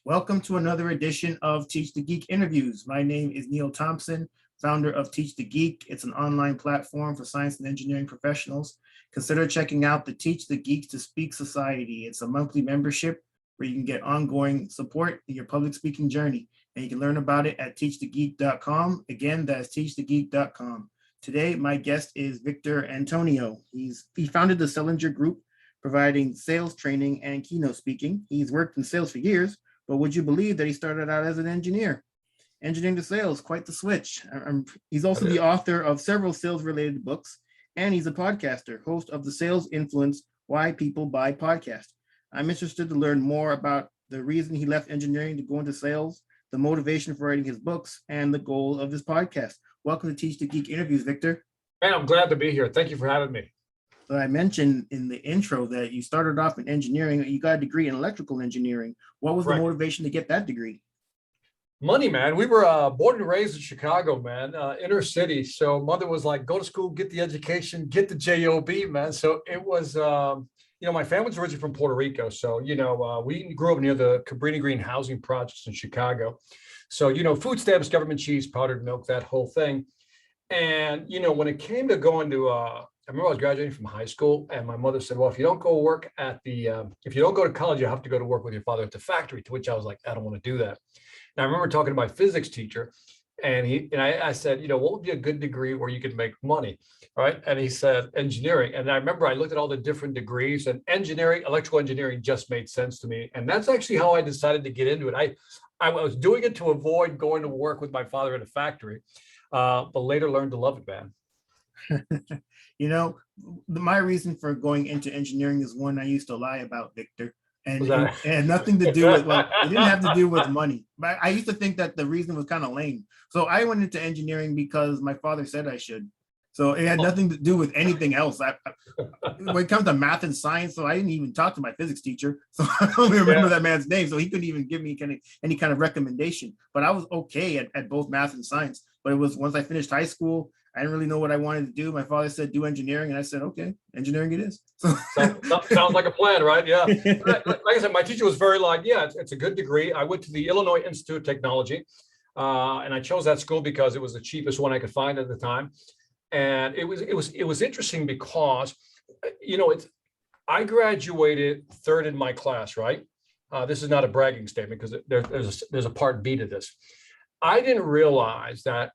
Welcome to another edition of Teach the Geek interviews. My name is Neil Thompson, founder of Teach the Geek. It's an online platform for science and engineering professionals. Consider checking out the Teach the Geeks to Speak Society. It's a monthly membership where you can get ongoing support in your public speaking journey. And you can learn about it at teachthegeek.com. Again, that's teachthegeek.com. Today, my guest is Victor Antonio. He founded the Sellinger Group, providing sales training and keynote speaking. He's worked in sales for years, but would you believe that he started out as an engineer? Engineering to sales, quite the switch. He's also the author of several sales-related books, and he's a podcaster, host of the Sales Influence, Why People Buy podcast. I'm interested to learn more about the reason he left engineering to go into sales, the motivation for writing his books, and the goal of his podcast. Welcome to Teach the Geek interviews, Victor. Man, I'm glad to be here. Thank you for having me. So I mentioned in the intro that you started off in engineering. You got a degree in electrical engineering. What was the motivation to get that degree? Money, man. We were born and raised in Chicago, man, inner city. So mother was like, go to school, get the education, get the job, man. So it was, my family's originally from Puerto Rico. So, we grew up near the Cabrini Green housing projects in Chicago. So, food stamps, government cheese, powdered milk, that whole thing. And, when it came to going to, I remember I was graduating from high school and my mother said, well, if you don't go work at if you don't go to college, you have to go to work with your father at the factory, to which I was like, I don't want to do that. And I remember talking to my physics teacher and I said, what would be a good degree where you could make money, right? And he said, engineering. And I remember I looked at all the different degrees and engineering, electrical engineering just made sense to me. And that's actually how I decided to get into it. I was doing it to avoid going to work with my father at a factory, but later learned to love it, man. My reason for going into engineering is one I used to lie about, Victor, and it had nothing to do with, it didn't have to do with money. But I used to think that the reason was kind of lame. So I went into engineering because my father said I should. So it had nothing to do with anything else. When it comes to math and science, so I didn't even talk to my physics teacher. So I don't even remember that man's name. So he couldn't even give me any kind of recommendation. But I was okay at both math and science. But it was once I finished high school, I didn't really know what I wanted to do. My father said, do engineering. And I said, okay, engineering it is. So sounds like a plan, right? Yeah. Like I said, my teacher was very like, yeah, it's a good degree. I went to the Illinois Institute of Technology. And I chose that school because it was the cheapest one I could find at the time. And it was interesting because, I graduated third in my class, right? This is not a bragging statement because there's a part B to this. I didn't realize that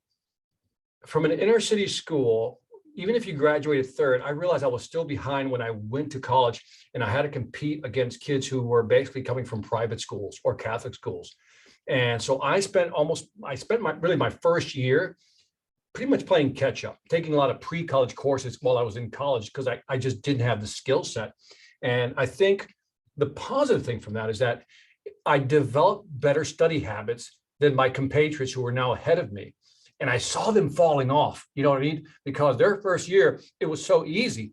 from an inner city school, even if you graduated third, I realized I was still behind when I went to college and I had to compete against kids who were basically coming from private schools or Catholic schools. And so I spent my first year pretty much playing catch up, taking a lot of pre-college courses while I was in college because I just didn't have the skill set. And I think the positive thing from that is that I developed better study habits than my compatriots who were now ahead of me. And I saw them falling off, you know what I mean? Because their first year, it was so easy.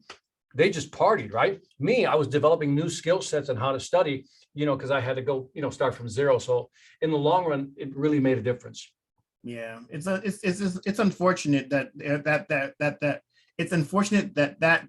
They just partied, right? Me, I was developing new skill sets on how to study, because I had to go, start from zero. So in the long run, it really made a difference. Yeah, it's unfortunate that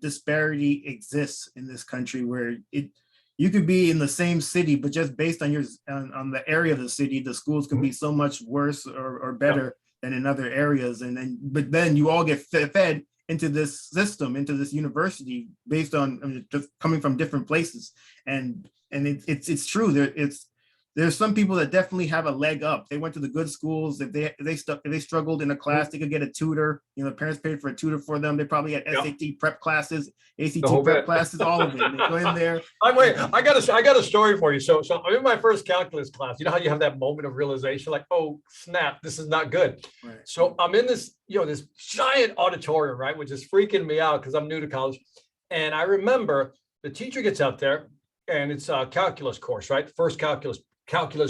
disparity exists in this country where you could be in the same city, but just based on on the area of the city, the schools can be so much worse or better than in other areas. But then you all get fed into this system, into this university based on just coming from different places. And it's true. There's some people that definitely have a leg up. They went to the good schools. If they struggled in a class, they could get a tutor. The parents paid for a tutor for them. They probably had SAT prep classes, ACT prep classes, all of it. They go in there. I got a story for you. So I'm in my first calculus class. You know how you have that moment of realization, like, oh snap, this is not good. Right. So I'm in this, this giant auditorium, right, which is freaking me out because I'm new to college. And I remember the teacher gets up there, and it's a calculus course, right? First calculus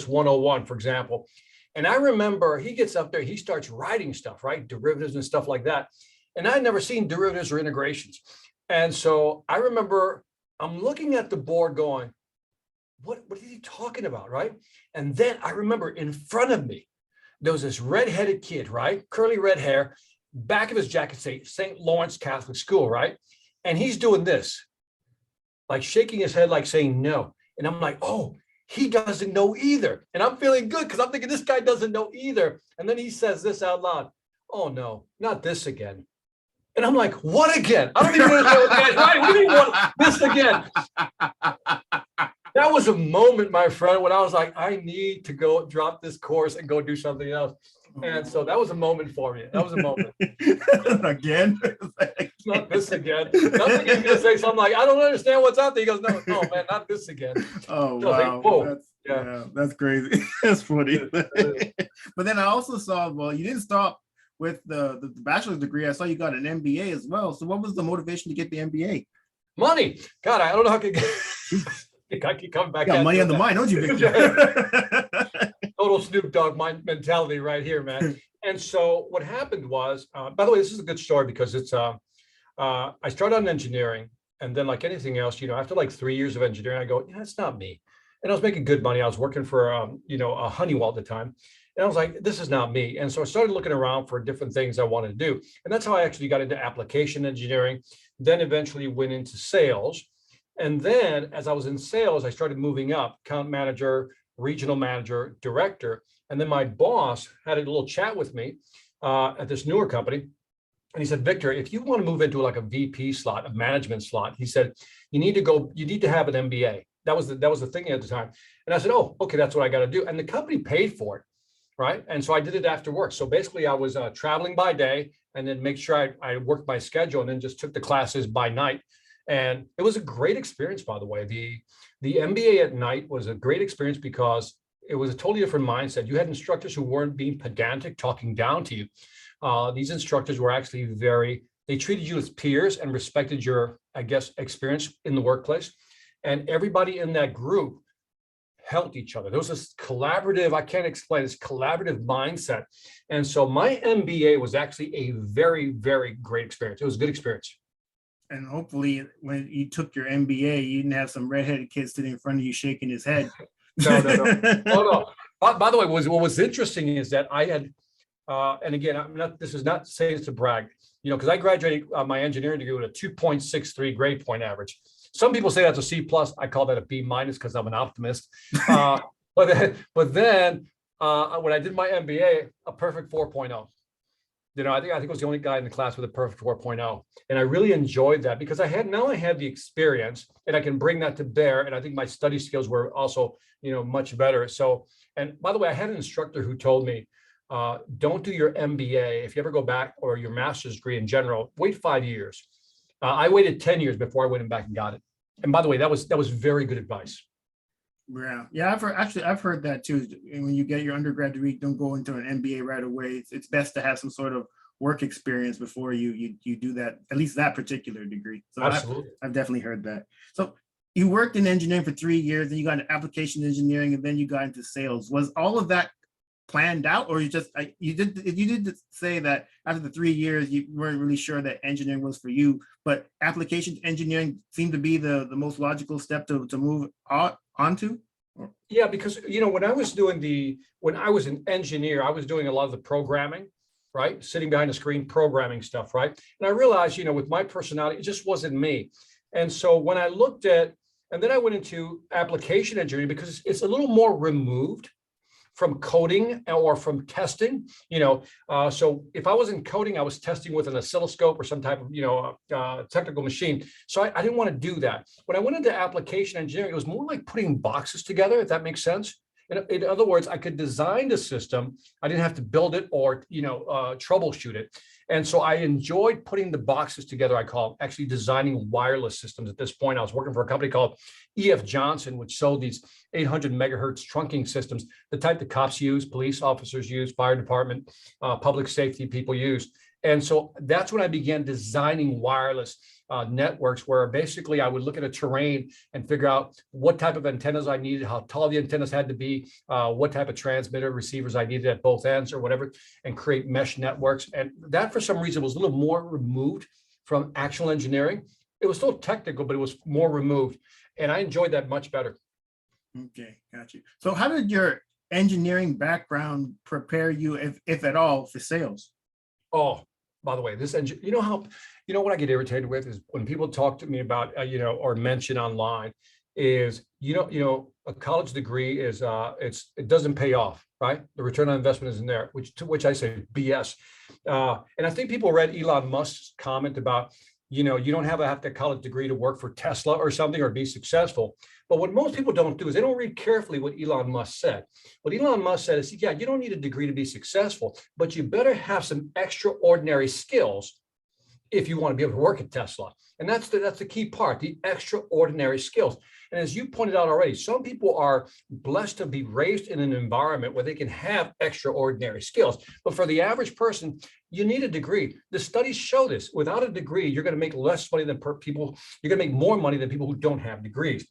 101, for example. And I remember he gets up there, he starts writing stuff, right? Derivatives and stuff like that. And I'd never seen derivatives or integrations. And so I remember I'm looking at the board going, what is he talking about, right? And then I remember in front of me, there was this red-headed kid, right? Curly red hair, back of his jacket say St. Lawrence Catholic School, right? And he's doing this, like shaking his head, like saying no. And I'm like, oh, he doesn't know either. And I'm feeling good because I'm thinking this guy doesn't know either. And then he says this out loud. Oh no, not this again. And I'm like, what again? I don't even understand what the guy's right. What do you mean, what, this again? That was a moment, my friend, when I was like, I need to go drop this course and go do something else. And so that was a moment for me. That was a moment. Again? Not this again. Nothing he's gonna say something like, I don't understand what's out there. He goes, no, man, not this again. Oh, So wow. like, whoa. Yeah, that's crazy. That's funny. But then I also saw, well, you didn't stop with the bachelor's degree. I saw you got an MBA as well. So what was the motivation to get the MBA? Money. God, I don't know how I could get. I keep coming back. You got money on the mind, don't you, Victor? Total Snoop Dogg mentality right here, man. And so what happened was, by the way, this is a good story because it's, I started on engineering, and then like anything else, after like 3 years of engineering, I go, yeah, it's not me. And I was making good money. I was working for, a Honeywell at the time. And I was like, this is not me. And so I started looking around for different things I wanted to do. And that's how I actually got into application engineering, then eventually went into sales. And then as I was in sales, I started moving up, account manager, regional manager, director. And then my boss had a little chat with me at this newer company. And he said, Victor, if you want to move into like a VP slot, a management slot, he said, you need to have an MBA. That was the thing at the time. And I said, oh, okay, that's what I got to do. And the company paid for it, right? And so I did it after work. So basically I was traveling by day and then make sure I worked my schedule and then just took the classes by night. And it was a great experience, by the way. The MBA at night was a great experience because it was a totally different mindset. You had instructors who weren't being pedantic, talking down to you. These instructors were actually they treated you as peers and respected your, I guess, experience in the workplace. And everybody in that group helped each other. There was this collaborative, I can't explain, this collaborative mindset. And so my MBA was actually a very, very great experience. It was a good experience. And hopefully when you took your MBA, you didn't have some redheaded kid sitting in front of you shaking his head. No. By the way, what was interesting is that I had, and again, this is not saying to brag, because I graduated my engineering degree with a 2.63 grade point average. Some people say that's a C plus. I call that a B minus because I'm an optimist. But then when I did my MBA, a perfect 4.0. I think I was the only guy in the class with a perfect 4.0. And I really enjoyed that because I had the experience and I can bring that to bear. And I think my study skills were also, much better. So, and by the way, I had an instructor who told me, don't do your MBA. If you ever go back, or your master's degree in general, wait 5 years. I waited 10 years before I went back and got it. And by the way, that was very good advice. Yeah. I've heard that too. When you get your undergrad degree, don't go into an MBA right away. It's best to have some sort of work experience before you do that, at least that particular degree. So absolutely, I've definitely heard that. So you worked in engineering for 3 years, then you got into application engineering, and then you got into sales. Was all of that planned out, or you did say that after the 3 years you weren't really sure that engineering was for you, but application engineering seemed to be the most logical step to move onto? Yeah, because when I was an engineer, I was doing a lot of the programming, right? Sitting behind a screen programming stuff, right? And I realized, with my personality, it just wasn't me. And so when I looked at, and then I went into application engineering because it's a little more removed from coding or from testing, so if I wasn't coding, I was testing with an oscilloscope or some type of, technical machine. So I didn't want to do that. When I went into application engineering, it was more like putting boxes together, if that makes sense. In other words, I could design the system. I didn't have to build it or, troubleshoot it. And so I enjoyed putting the boxes together. I call actually designing wireless systems. At this point, I was working for a company called E.F. Johnson, which sold these 800 megahertz trunking systems, the type that cops use, police officers use, fire department, public safety people use. And so that's when I began designing wireless networks, where basically I would look at a terrain and figure out what type of antennas I needed, how tall the antennas had to be, what type of transmitter receivers I needed at both ends or whatever, and create mesh networks. And that, for some reason, was a little more removed from actual engineering. It was still technical, but it was more removed. And I enjoyed that much better. Okay, got you. So how did your engineering background prepare you, if at all, for sales? Oh, by the way, this engine, what I get irritated with is when people talk to me about, or mention online, is, a college degree is, it doesn't pay off, right? The return on investment isn't there, to which I say BS. And I think people read Elon Musk's comment about, you don't have to have a college degree to work for Tesla or something or be successful. But what most people don't do is they don't read carefully what Elon Musk said. What Elon Musk said is, yeah, you don't need a degree to be successful, but you better have some extraordinary skills if you want to be able to work at Tesla. And that's the key part, the extraordinary skills. And as you pointed out already, some people are blessed to be raised in an environment where they can have extraordinary skills. But for the average person, you need a degree. The studies show this. Without a degree, you're going to make less money than people. You're going to make more money than people who don't have degrees.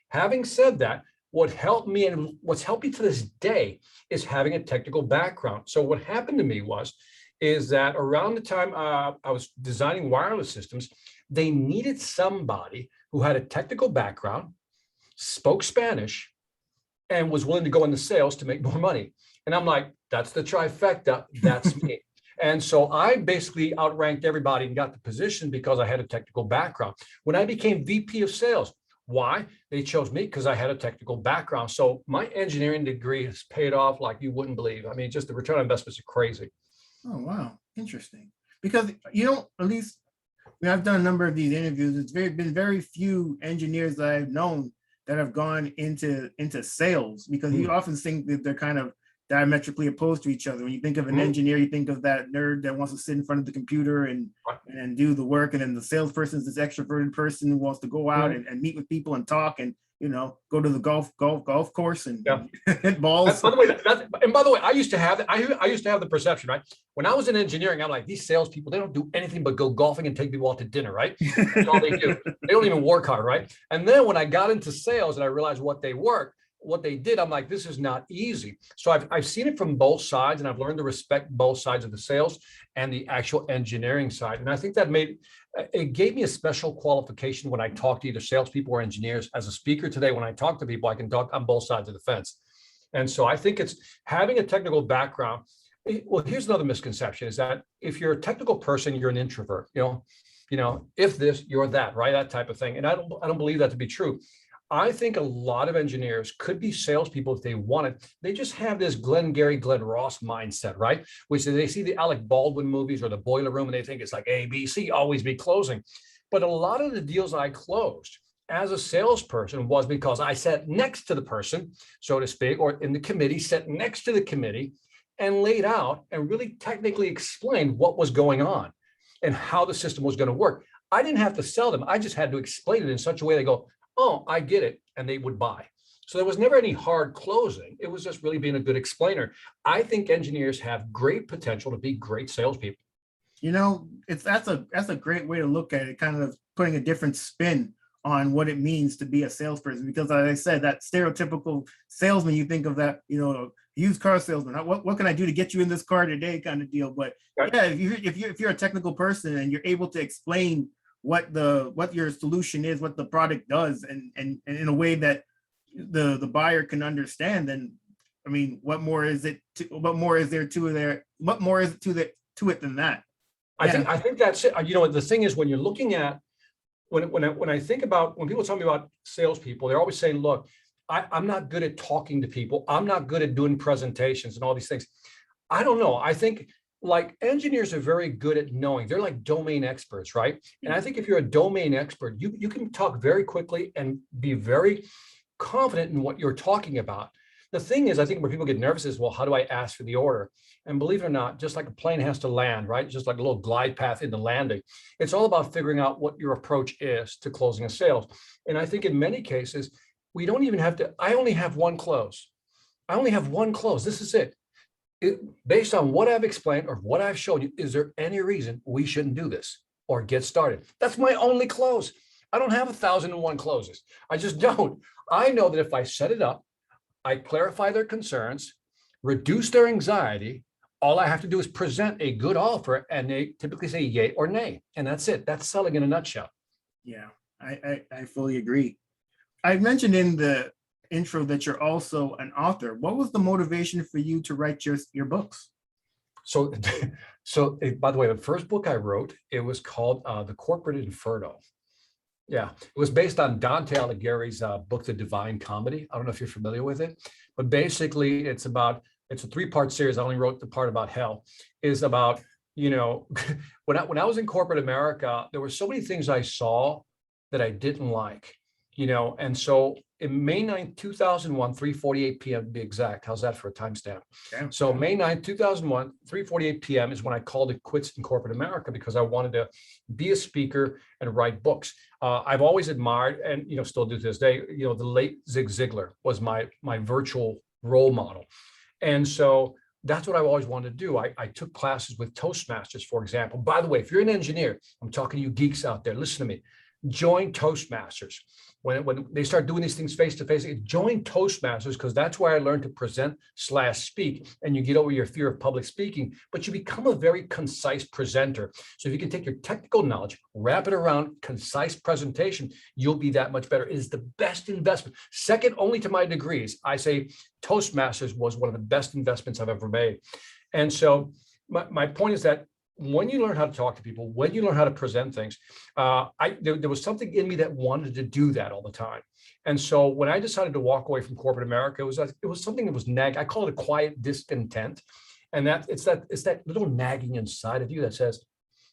Having said that, what helped me and what's helped me to this day is having a technical background. So what happened to me is that around the time I was designing wireless systems, they needed somebody who had a technical background, spoke Spanish, and was willing to go into sales to make more money. And I'm like, that's the trifecta, that's me. And so I basically outranked everybody and got the position because I had a technical background. When I became VP of sales, why? They chose me because I had a technical background. So my engineering degree has paid off like you wouldn't believe. I mean, just the return on investments are crazy. Oh, wow. Interesting. Because, at least I've done a number of these interviews. It's been very few engineers that I've known that have gone into sales, because you often think that they're kind of diametrically opposed to each other. When you think of an engineer, you think of that nerd that wants to sit in front of the computer and do the work. And then the salesperson is this extroverted person who wants to go out and meet with people and talk and, go to the golf course and hit balls. By the way, I used to have the perception, right? When I was in engineering, I'm like, these salespeople, they don't do anything but go golfing and take people out to dinner, right? That's all they do. They don't even work hard, right? And then when I got into sales and I realized what they did, I'm like, this is not easy. So I've seen it from both sides, and I've learned to respect both sides of the sales and the actual engineering side. And I think that it gave me a special qualification when I talk to either salespeople or engineers. As a speaker today, when I talk to people, I can talk on both sides of the fence. And so I think it's having a technical background. Well, here's another misconception, is that if you're a technical person, you're an introvert, if this, you're that, right? That type of thing. And I don't believe that to be true. I think a lot of engineers could be salespeople if they wanted. They just have this Glenn Ross mindset, right? Which is they see the Alec Baldwin movies or the Boiler Room, and they think it's like ABC, always be closing. But a lot of the deals I closed as a salesperson was because I sat next to the person, so to speak, or in the committee, sat next to the committee and laid out and really technically explained what was going on and how the system was going to work. I didn't have to sell them. I just had to explain it in such a way they go, oh, I get it, and they would buy. So there was never any hard closing. It was just really being a good explainer. I think engineers have great potential to be great salespeople. That's a great way to look at it, kind of putting a different spin on what it means to be a salesperson. Because as I said, that stereotypical salesman, you think of that, used car salesman. What can I do to get you in this car today, kind of deal. But right. Yeah, if you're a technical person and you're able to explain what your solution is, what the product does, and in a way that the buyer can understand, then I mean, what more is it to it than that? I think that's it. The thing is, when you're looking at when I think about, when people tell me about salespeople, they're always saying, look, I'm not good at talking to people. I'm not good at doing presentations and all these things. I don't know. I think like engineers are very good at knowing. They're like domain experts, right? And I think if you're a domain expert, you can talk very quickly and be very confident in what you're talking about. The thing is, I think where people get nervous is, well, how do I ask for the order? And believe it or not, just like a plane has to land, right? Just like a little glide path into landing. It's all about figuring out what your approach is to closing a sale. And I think in many cases, we don't even have to, I only have one close. This is it. Based on what I've explained or what I've shown you, is there any reason we shouldn't do this or get started? That's my only close. I don't have 1,001 closes. I just don't. I know that if I set it up, I clarify their concerns, reduce their anxiety, all I have to do is present a good offer, and they typically say yay or nay. And that's it. That's selling in a nutshell. Yeah, I fully agree. I mentioned in the intro that you're also an author. What was the motivation for you to write your books? So by the way, the first book I wrote, it was called The Corporate Inferno. Yeah, it was based on Dante Alighieri's book, The Divine Comedy. I don't know if you're familiar with it, but basically it's a three-part series. I only wrote the part about hell, is about, you know, when I was in corporate America, there were so many things I saw that I didn't like, you know, and so in May 9th, 2001, 3:48 p.m. to be exact. How's that for a timestamp? Okay. So May 9th, 2001, 3:48 p.m. is when I called it quits in corporate America because I wanted to be a speaker and write books. I've always admired, and you know, still do to this day, you know, the late Zig Ziglar was my virtual role model. And so that's what I always wanted to do. I took classes with Toastmasters, for example. By the way, if you're an engineer, I'm talking to you geeks out there, listen to me. Join Toastmasters. When they start doing these things face to face, join Toastmasters, because that's where I learned to present/speak, and you get over your fear of public speaking, but you become a very concise presenter. So if you can take your technical knowledge, wrap it around concise presentation, you'll be that much better. It is the best investment. Second only to my degrees. I say Toastmasters was one of the best investments I've ever made. And so my point is that when you learn how to talk to people, when you learn how to present things, there was something in me that wanted to do that all the time. And so when I decided to walk away from corporate America, it was something that was I call it a quiet discontent. And it's that little nagging inside of you that says,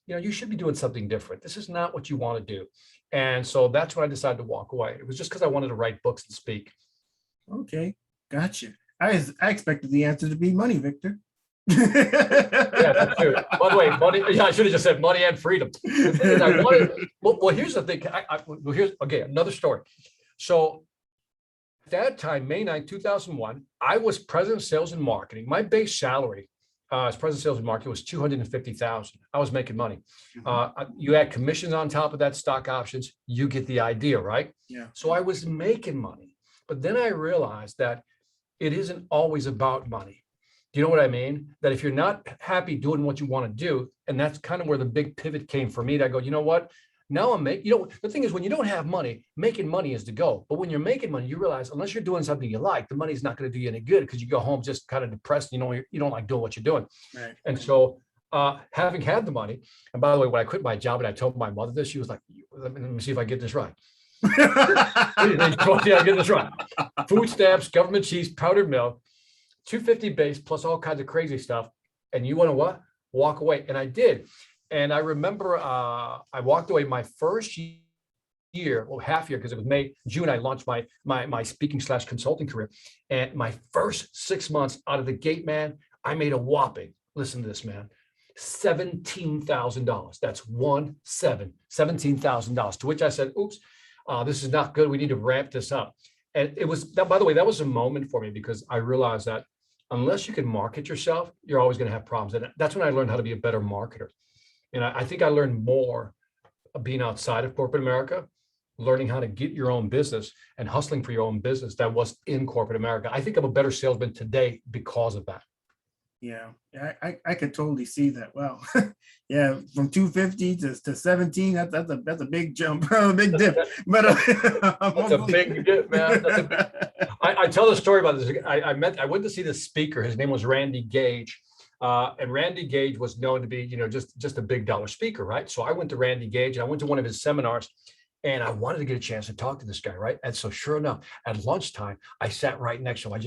you know, you should be doing something different. This is not what you want to do. And so that's when I decided to walk away. It was just because I wanted to write books and speak. Okay, gotcha. I expected the answer to be money, Victor. Yeah, that too. By the way, money. Yeah, I should have just said money and freedom. The thing is, I wanted. Well, here's the thing. Here's another story. So at that time, May 9th, 2001, I was president of sales and marketing. My base salary as president of sales and marketing was $250,000. I was making money. You add commissions on top of that, stock options. You get the idea, right? Yeah. So I was making money, but then I realized that it isn't always about money. Do you know what I mean? That if you're not happy doing what you want to do, and that's kind of where the big pivot came for me, to go, you know what? Now the thing is, when you don't have money, making money is the goal. But when you're making money, you realize unless you're doing something you like, the money's not going to do you any good, because you go home just kind of depressed. You know, you don't like doing what you're doing. Right. And so having had the money, and by the way, when I quit my job and I told my mother this, she was like, let me see if I get this right. Yeah, get this right. Food stamps, government cheese, powdered milk, 250 base plus all kinds of crazy stuff. And you want to what? Walk away. And I did. And I remember I walked away my first year, well, half year, because it was June, I launched my speaking/consulting career. And my first 6 months out of the gate, man, I made a whopping, listen to this, man, $17,000. That's $17,000. To which I said, oops, this is not good. We need to ramp this up. And it was, by the way, that was a moment for me, because I realized that unless you can market yourself, you're always going to have problems. And that's when I learned how to be a better marketer. And I think I learned more being outside of corporate America, learning how to get your own business and hustling for your own business that was in corporate America. I think I'm a better salesman today because of that. Yeah, I could totally see that. Wow. Yeah, from 250 to 17, that's a big jump, a big dip. But that's a big dip, man. I tell the story about this. I went to see the speaker. His name was Randy Gage. And Randy Gage was known to be, you know, just a big dollar speaker, right? So I went to Randy Gage, and I went to one of his seminars, and I wanted to get a chance to talk to this guy, right? And so sure enough, at lunchtime, I sat right next to him. I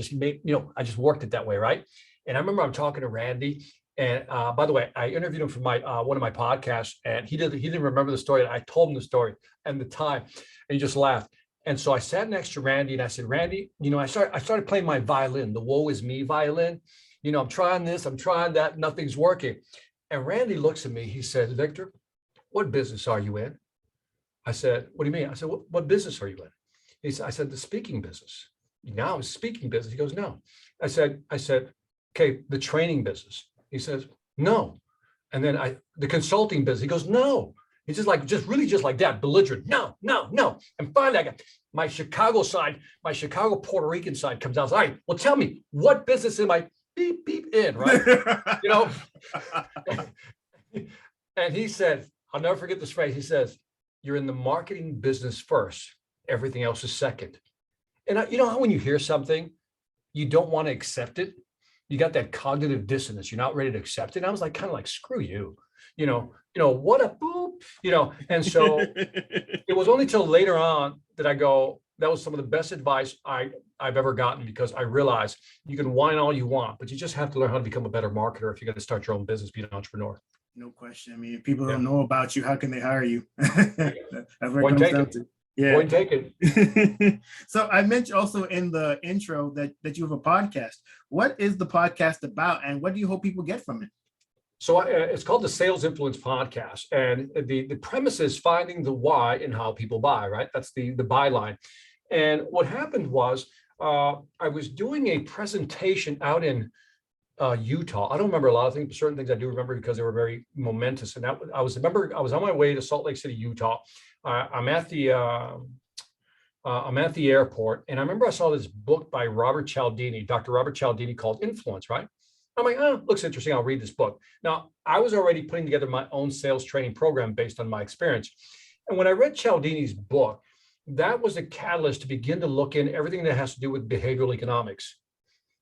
just worked it that way, right? And I remember I'm talking to Randy, and by the way, I interviewed him for my one of my podcasts, and he didn't remember the story. I told him the story and the time, and he just laughed. And so I sat next to Randy, and I said, Randy, you know, I started playing my violin, the Woe Is Me violin. You know, I'm trying this, I'm trying that, nothing's working. And Randy looks at me, he says, Victor, what business are you in? I said, what do you mean? I said, what business are you in? I said, the speaking business. Now it's speaking business. He goes, no. I said, okay, the training business. He says, no. And then the consulting business. He goes, no. He's just like that, belligerent. No. And finally, I got my Chicago Puerto Rican side comes out. All right, well, tell me, what business am I beep in, right? You know? And he said, I'll never forget this phrase. He says, you're in the marketing business first. Everything else is second. And you know how when you hear something, you don't want to accept it? You got that cognitive dissonance. You're not ready to accept it. And I was like, kind of like, screw you. You know, what a boop. And so it was only till later on that I go, that was some of the best advice I've ever gotten, because I realized you can whine all you want, but you just have to learn how to become a better marketer if you're going to start your own business, be an entrepreneur. No question. I mean, if people don't know about you, how can they hire you? That's what Point it comes taken. down to. Yeah. Point taken. So I mentioned also in the intro that you have a podcast. What is the podcast about, and what do you hope people get from it? So it's called the Sales Influence Podcast. And the premise is finding the why in how people buy, right? That's the byline. And what happened was I was doing a presentation out in Utah. I don't remember a lot of things, but certain things I do remember because they were very momentous. And I was on my way to Salt Lake City, Utah. I'm at the airport, and I remember I saw this book by Robert Cialdini, Dr. Robert Cialdini, called Influence, right? I'm like, oh, looks interesting. I'll read this book. Now, I was already putting together my own sales training program based on my experience. And when I read Cialdini's book, that was a catalyst to begin to look in everything that has to do with behavioral economics,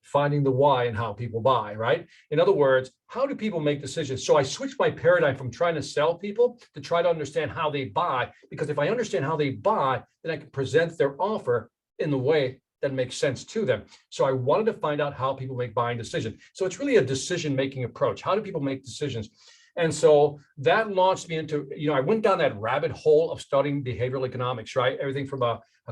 finding the why and how people buy, right? In other words, how do people make decisions? So I switched my paradigm from trying to sell people to try to understand how they buy, because if I understand how they buy, then I can present their offer in the way that makes sense to them. So I wanted to find out how people make buying decisions. So it's really a decision-making approach. How do people make decisions? And so that launched me into, I went down that rabbit hole of studying behavioral economics, right? Everything from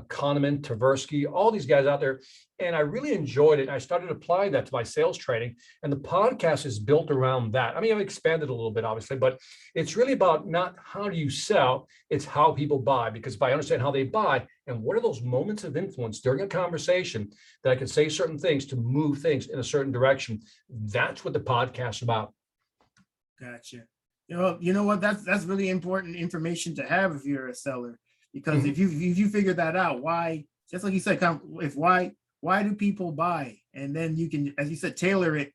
Kahneman, Tversky, all these guys out there. And I really enjoyed it. I started applying that to my sales training, and the podcast is built around that. I mean, I've expanded a little bit, obviously, but it's really about not how do you sell, it's how people buy. Because if I understand how they buy and what are those moments of influence during a conversation that I can say certain things to move things in a certain direction, that's what the podcast is about. Gotcha. You know what? That's really important information to have if you're a seller, because if you figure that out, why, just like you said, why do people buy, and then you can, as you said, tailor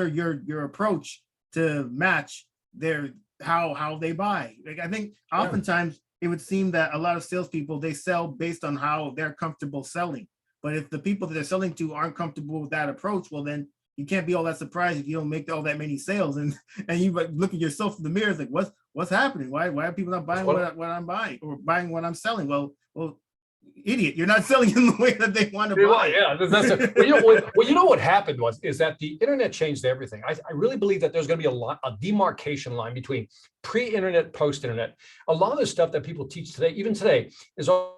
your approach to match their how they buy. Like, I think oftentimes it would seem that a lot of salespeople, they sell based on how they're comfortable selling, but if the people that they're selling to aren't comfortable with that approach, well, then you can't be all that surprised if you don't make all that many sales, and you look at yourself in the mirror, it's like, what's happening? Why are people not buying what I'm buying, or buying what I'm selling? Well, idiot, you're not selling in the way that they want to buy. Yeah, what happened is that the internet changed everything. I really believe that there's going to be a demarcation line between pre-internet, post-internet. A lot of the stuff that people teach today, even today, is all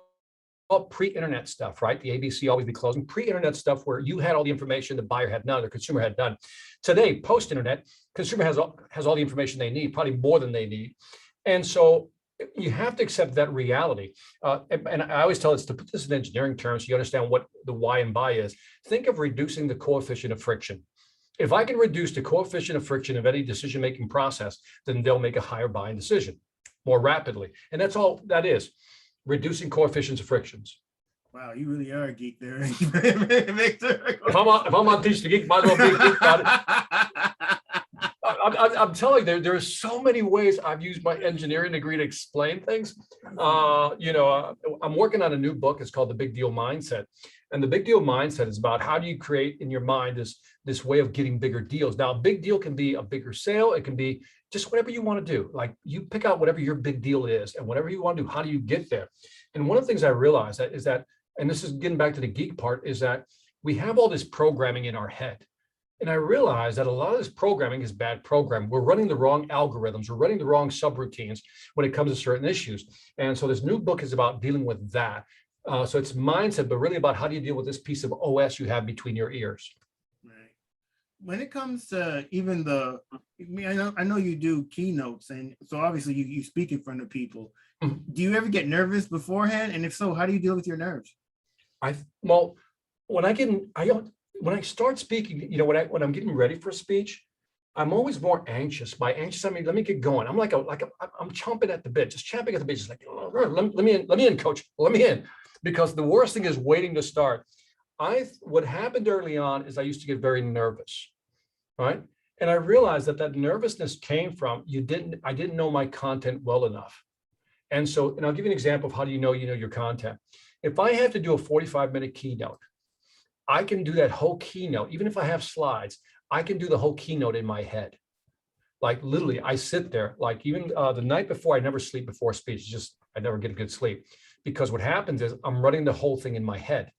pre-internet stuff, right? The ABC always be closing. Pre-internet stuff where you had all the information, the buyer had none, the consumer had none. Today, post-internet, consumer has all the information they need, probably more than they need. And so you have to accept that reality. And I always tell us to put this in engineering terms so you understand what the why and buy is. Think of reducing the coefficient of friction. If I can reduce the coefficient of friction of any decision-making process, then they'll make a higher buying decision more rapidly. And that's all that is. Reducing coefficients of frictions. Wow, you really are a geek there, Victor. If I'm on Teach the Geek, might as well be a geek about it. I'm telling you, there are so many ways I've used my engineering degree to explain things. I'm working on a new book. It's called The Big Deal Mindset. And the big deal mindset is about how do you create in your mind this way of getting bigger deals. Now, a big deal can be a bigger sale. It can be just whatever you want to do. Like, you pick out whatever your big deal is, and whatever you want to do, how do you get there? And one of the things I realized is that, and this is getting back to the geek part, is that we have all this programming in our head. And I realized that a lot of this programming is bad program. We're running the wrong algorithms. We're running the wrong subroutines when it comes to certain issues. And so this new book is about dealing with that. So it's mindset, but really about how do you deal with this piece of OS you have between your ears. Right. When it comes to even I know you do keynotes, and so obviously you speak in front of people. Mm-hmm. Do you ever get nervous beforehand? And if so, how do you deal with your nerves? When I start speaking, when I'm getting ready for a speech, I'm always more anxious. By anxious, I mean, let me get going. I'm I'm chomping at the bit, just champing at the bit, just like, let me in, coach, let me in. Because the worst thing is waiting to start. What happened early on is I used to get very nervous, right? And I realized that nervousness came from I didn't know my content well enough. And I'll give you an example of how do you know your content. If I have to do a 45-minute keynote, I can do that whole keynote, even if I have slides, I can do the whole keynote in my head. Like literally, I sit there, like even the night before, I never sleep before speech. It's just, I never get a good sleep because what happens is I'm running the whole thing in my head,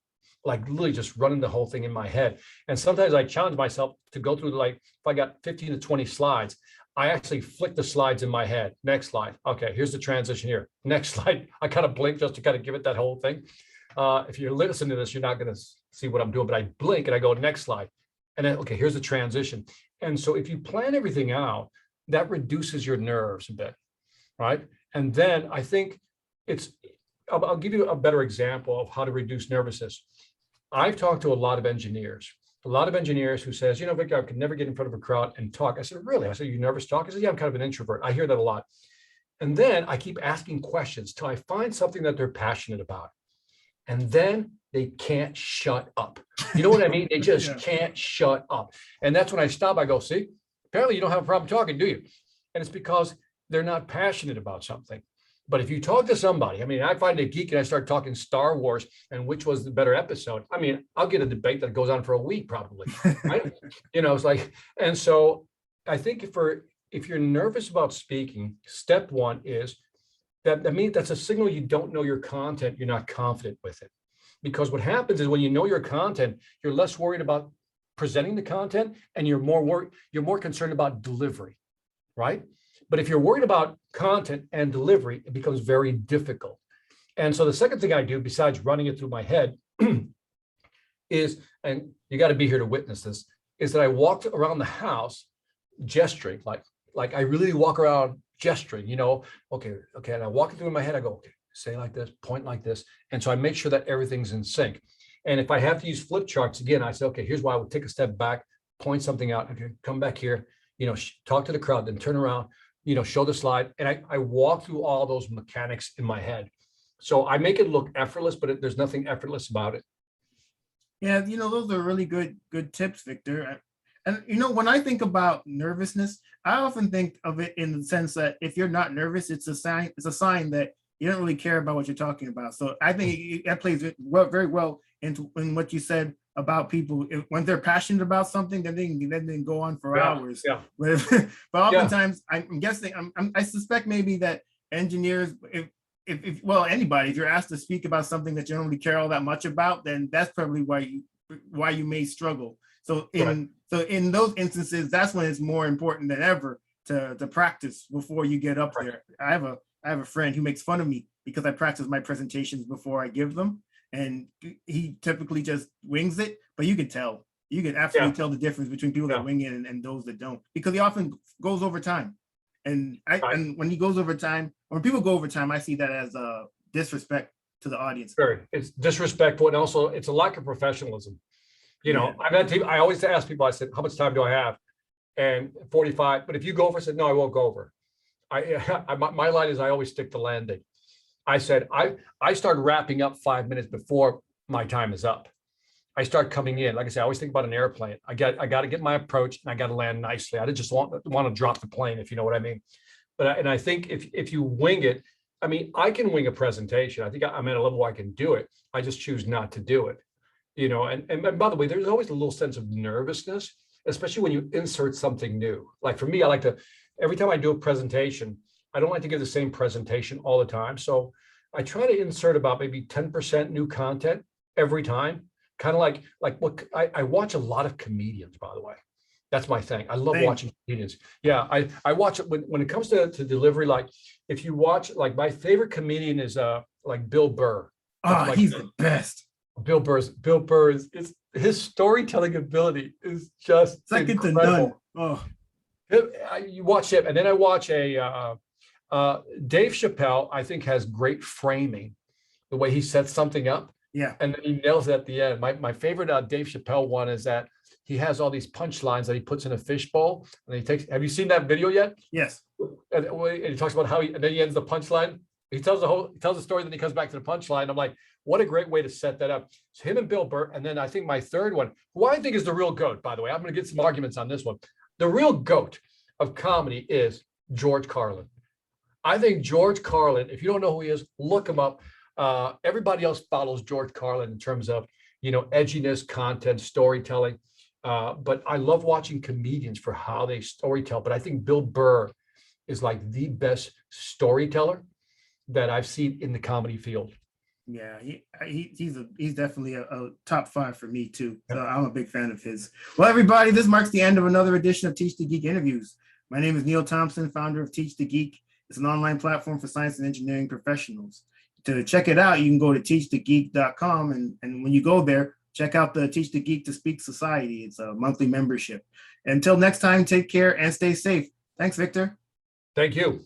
like literally just running the whole thing in my head. And sometimes I challenge myself to go through like, if I got 15 to 20 slides, I actually flick the slides in my head. Next slide. Okay, here's the transition here. Next slide. I kind of blink just to kind of give it that whole thing. If you're listening to this, you're not going to see what I'm doing, but I blink and I go next slide. And then, okay, here's the transition. And so if you plan everything out, that reduces your nerves a bit, right? And then I think I'll give you a better example of how to reduce nervousness. I've talked to a lot of engineers who says, you know, Victor, I could never get in front of a crowd and talk. I said, really? I said, you nervous talk? I said, yeah, I'm kind of an introvert. I hear that a lot. And then I keep asking questions till I find something that they're passionate about. And then they can't shut up. You know what I mean? They just can't shut up. And that's when I stop. I go, see, apparently you don't have a problem talking, do you? And it's because they're not passionate about something. But if you talk to somebody, I mean, I find a geek and I start talking Star Wars and which was the better episode. I mean, I'll get a debate that goes on for a week probably, right? You know, it's like, and so I think if you're nervous about speaking, step one is that means that's a signal you don't know your content, you're not confident with it. Because what happens is when you know your content, you're less worried about presenting the content and you're more concerned about delivery, right? But if you're worried about content and delivery, it becomes very difficult. And so the second thing I do, besides running it through my head, is, and you got to be here to witness this, is that I walked around the house gesturing, like I really walk around gesturing, you know, okay. And I walk it through in my head, I go, okay, say like this, point like this. And so I make sure that everything's in sync. And if I have to use flip charts again, I say, okay, here's why I would take a step back, point something out, okay, come back here, you know, talk to the crowd, then turn around, you know, show the slide. And I walk through all those mechanics in my head. So I make it look effortless, but there's nothing effortless about it. Yeah, you know, those are really good tips, Victor. And you know, when I think about nervousness, I often think of it in the sense that if you're not nervous, it's a sign that you don't really care about what you're talking about. So I think that plays very well in what you said about people. When they're passionate about something, then they can go on for hours. Yeah. But oftentimes, I'm guessing, I suspect maybe that engineers, if anybody, if you're asked to speak about something that you don't really care all that much about, then that's probably why you may struggle. So in those instances, that's when it's more important than ever to practice before you get up there. I have a friend who makes fun of me because I practice my presentations before I give them, and he typically just wings it. But you can absolutely tell the difference between people that wing it and those that don't, because he often goes over time. And and when he goes over time, or when people go over time, I see that as a disrespect to the audience. It's disrespectful, and also it's a lack of professionalism. You know, I always ask people, I said, how much time do I have? And 45, but if you go over, I said, no, I won't go over. My line is, I always stick to landing. I said, I start wrapping up 5 minutes before my time is up. I start coming in. Like I said, I always think about an airplane. I got to get my approach and I got to land nicely. I just want to drop the plane, if you know what I mean. But I think if you wing it, I mean, I can wing a presentation. I think I'm at a level where I can do it. I just choose not to do it. You know, and by the way, there's always a little sense of nervousness, especially when you insert something new. Like for me, I like to, every time I do a presentation, I don't like to give the same presentation all the time. So I try to insert about maybe 10% new content every time. Kind of like what I watch a lot of comedians, by the way. That's my thing. I love watching comedians. Yeah, I watch it when it comes to delivery. Like if you watch, like my favorite comedian is like Bill Burr. He's the best. Bill Burr is his storytelling ability is just second incredible. to none. You watch him, and then I watch Dave Chappelle. I think has great framing, the way he sets something up. Yeah, and then he nails it at the end. My favorite Dave Chappelle one is that he has all these punchlines that he puts in a fishbowl, and he takes. Have you seen that video yet? Yes. And he talks about how and then he ends the punchline. He tells the story, then he comes back to the punchline. I'm like, what a great way to set that up. So him and Bill Burr, and then I think my third one, who I think is the real GOAT, by the way. I'm going to get some arguments on this one. The real GOAT of comedy is George Carlin. I think George Carlin, if you don't know who he is, look him up. Everybody else follows George Carlin in terms of, you know, edginess, content, storytelling. But I love watching comedians for how they storytell. But I think Bill Burr is like the best storyteller that I've seen in the comedy field. Yeah, he's definitely a top 5 for me too. So Yeah. I'm a big fan of his. Well, everybody, this marks the end of another edition of Teach the Geek interviews. My name is Neil Thompson, founder of Teach the Geek. It's an online platform for science and engineering professionals. To check it out, you can go to teachthegeek.com, and when you go there, check out the Teach the Geek to Speak Society. It's a monthly membership. Until next time, take care and stay safe. Thanks, Victor. Thank you.